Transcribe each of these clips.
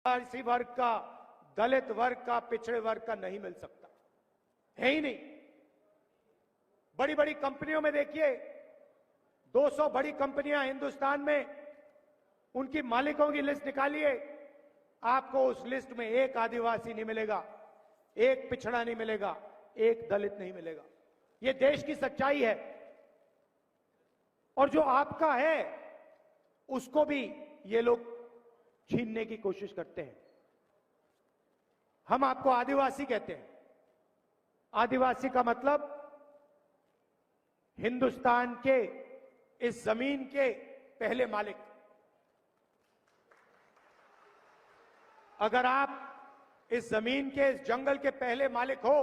आदिवासी वर्ग का, दलित वर्ग का, पिछड़े वर्ग का नहीं मिल सकता, है ही नहीं। बड़ी बड़ी कंपनियों में देखिए, 200 बड़ी कंपनियां हिंदुस्तान में, उनकी मालिकों की लिस्ट निकालिए, आपको उस लिस्ट में एक आदिवासी नहीं मिलेगा, एक पिछड़ा नहीं मिलेगा, एक दलित नहीं मिलेगा। यह देश की सच्चाई है। और जो आपका है उसको भी ये लोग छीनने की कोशिश करते हैं। हम आपको आदिवासी कहते हैं। आदिवासी का मतलब हिंदुस्तान के इस जमीन के पहले मालिक। अगर आप इस जमीन के, इस जंगल के पहले मालिक हो,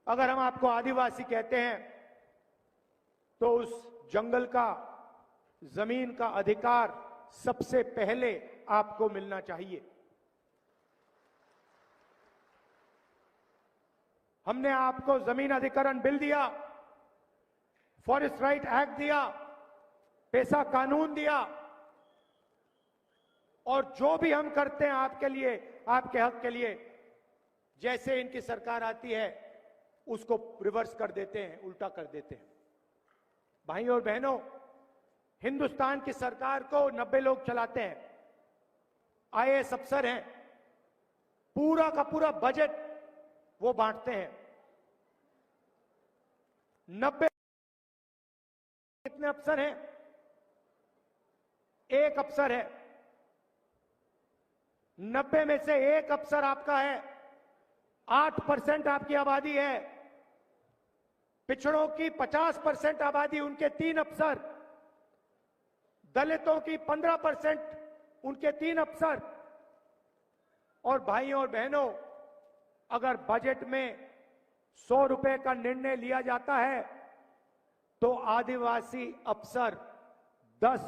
अगर हम आपको आदिवासी कहते हैं, तो उस जंगल का, जमीन का अधिकार सबसे पहले आपको मिलना चाहिए। हमने आपको जमीन अधिकरण बिल दिया, फॉरेस्ट राइट एक्ट दिया, पेशा कानून दिया, और जो भी हम करते हैं आपके लिए, आपके हक के लिए, जैसे इनकी सरकार आती है उसको रिवर्स कर देते हैं, उल्टा कर देते हैं। भाइयों और बहनों, हिंदुस्तान की सरकार को 90 लोग चलाते हैं, आईएएस अफसर हैं, पूरा का पूरा बजट वो बांटते हैं। 90 कितने अफसर हैं? एक अफसर है। 90 में से एक अफसर आपका है। 8% आपकी आबादी है। पिछड़ों की 50% आबादी, उनके 3 अफसर। दलितों की 15%, उनके 3 अफसर। और भाइयों और बहनों, अगर बजट में 100 रुपए का निर्णय लिया जाता है तो आदिवासी अफसर 10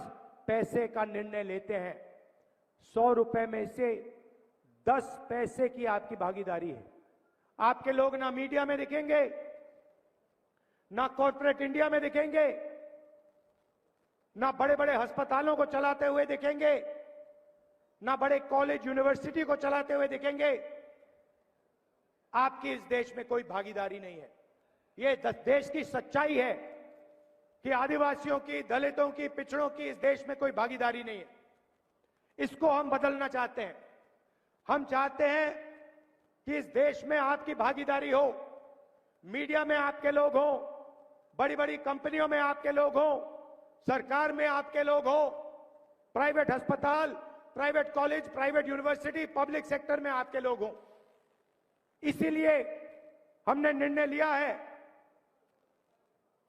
पैसे का निर्णय लेते हैं। 100 रुपए में से 10 पैसे की आपकी भागीदारी है। आपके लोग ना मीडिया में दिखेंगे, ना कॉर्पोरेट इंडिया में दिखेंगे, ना बड़े बड़े अस्पतालों को चलाते हुए दिखेंगे, ना बड़े कॉलेज यूनिवर्सिटी को चलाते हुए दिखेंगे। आपकी इस देश में कोई भागीदारी नहीं है। यह देश की सच्चाई है कि आदिवासियों की, दलितों की, पिछड़ों की इस देश में कोई भागीदारी नहीं है। इसको हम बदलना चाहते हैं। हम चाहते हैं कि इस देश में आपकी भागीदारी हो, मीडिया में आपके लोग हो, बड़ी बड़ी कंपनियों में आपके लोग हो, सरकार में आपके लोग हो, प्राइवेट अस्पताल, private college, private university, public sector में आपके लोग हो। इसीलिए हमने निर्णय लिया है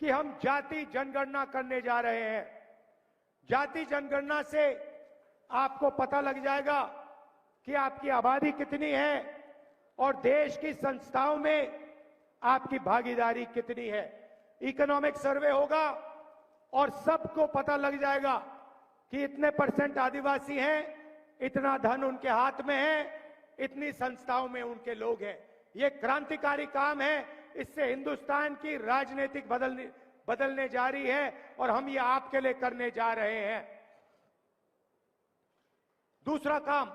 कि हम जाति जनगणना करने जा रहे हैं। जाति जनगणना से आपको पता लग जाएगा कि आपकी आबादी कितनी है और देश की संस्थाओं में आपकी भागीदारी कितनी है। इकोनॉमिक सर्वे होगा और सबको पता लग जाएगा कि इतने % आदिवासी हैं, इतना धन उनके हाथ में है, इतनी संस्थाओं में उनके लोग हैं। ये क्रांतिकारी काम है। इससे हिंदुस्तान की राजनीतिक बदलने जा रही है और हम ये आपके लिए करने जा रहे हैं। दूसरा काम,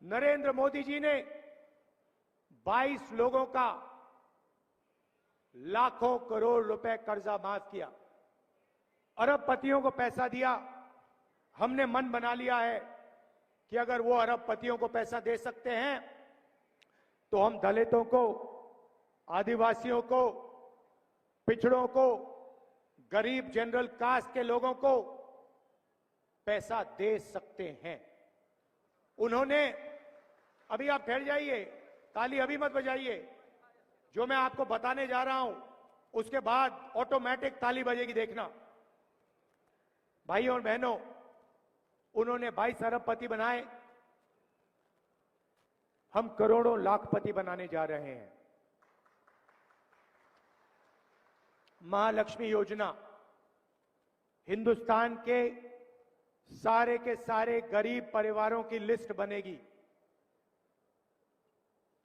नरेंद्र मोदी जी ने 22 लोगों का लाखों करोड़ रुपए कर्जा माफ किया, अरबपतियों को पैसा दिया। हमने मन बना लिया है कि अगर वो अरबपतियों को पैसा दे सकते हैं तो हम दलितों को, आदिवासियों को, पिछड़ों को, गरीब जनरल कास्ट के लोगों को पैसा दे सकते हैं। उन्होंने, अभी आप ठहर जाइए, ताली अभी मत बजाइए, जो मैं आपको बताने जा रहा हूं उसके बाद ऑटोमेटिक ताली बजेगी, देखना। भाइयों और बहनों, उन्होंने 22 अरबपति बनाए, हम करोड़ों लाखपति बनाने जा रहे हैं। महालक्ष्मी योजना, हिंदुस्तान के सारे गरीब परिवारों की लिस्ट बनेगी।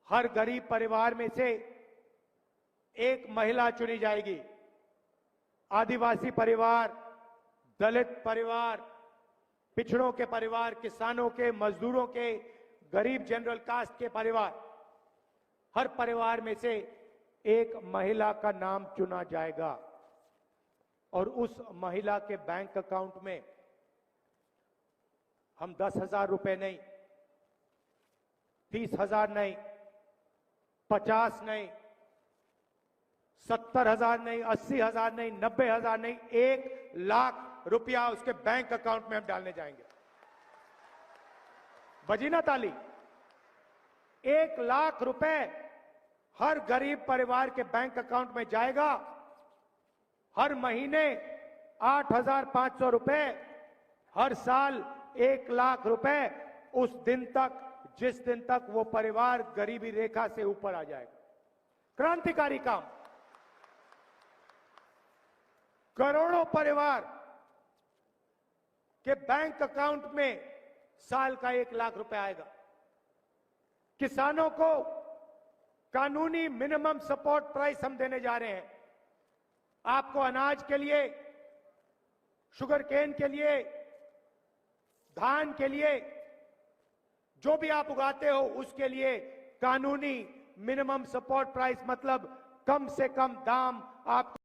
हर गरीब परिवार में से एक महिला चुनी जाएगी। आदिवासी परिवार, दलित परिवार, पिछड़ों के परिवार, किसानों के, मजदूरों के, गरीब जनरल कास्ट के परिवार, हर परिवार में से एक महिला का नाम चुना जाएगा और उस महिला के बैंक अकाउंट में हम 10,000 रुपए नहीं, 30,000 नहीं, 50 नहीं, 70,000 नहीं, 80,000 नहीं, 90,000 नहीं, 1,00,000 रुपया उसके बैंक अकाउंट में हम डालने जाएंगे। बजी ना ताली? 1,00,000 रुपए हर गरीब परिवार के बैंक अकाउंट में जाएगा। हर महीने 8,500 रुपए, हर साल 1,00,000 रुपए, उस दिन तक जिस दिन तक वो परिवार गरीबी रेखा से ऊपर आ जाएगा। क्रांतिकारी काम। करोड़ों परिवार के बैंक अकाउंट में साल का 1,00,000 रुपए आएगा। किसानों को कानूनी मिनिमम सपोर्ट प्राइस हम देने जा रहे हैं। आपको अनाज के लिए, शुगर केन के लिए, धान के लिए, जो भी आप उगाते हो उसके लिए कानूनी मिनिमम सपोर्ट प्राइस, मतलब कम से कम दाम आपको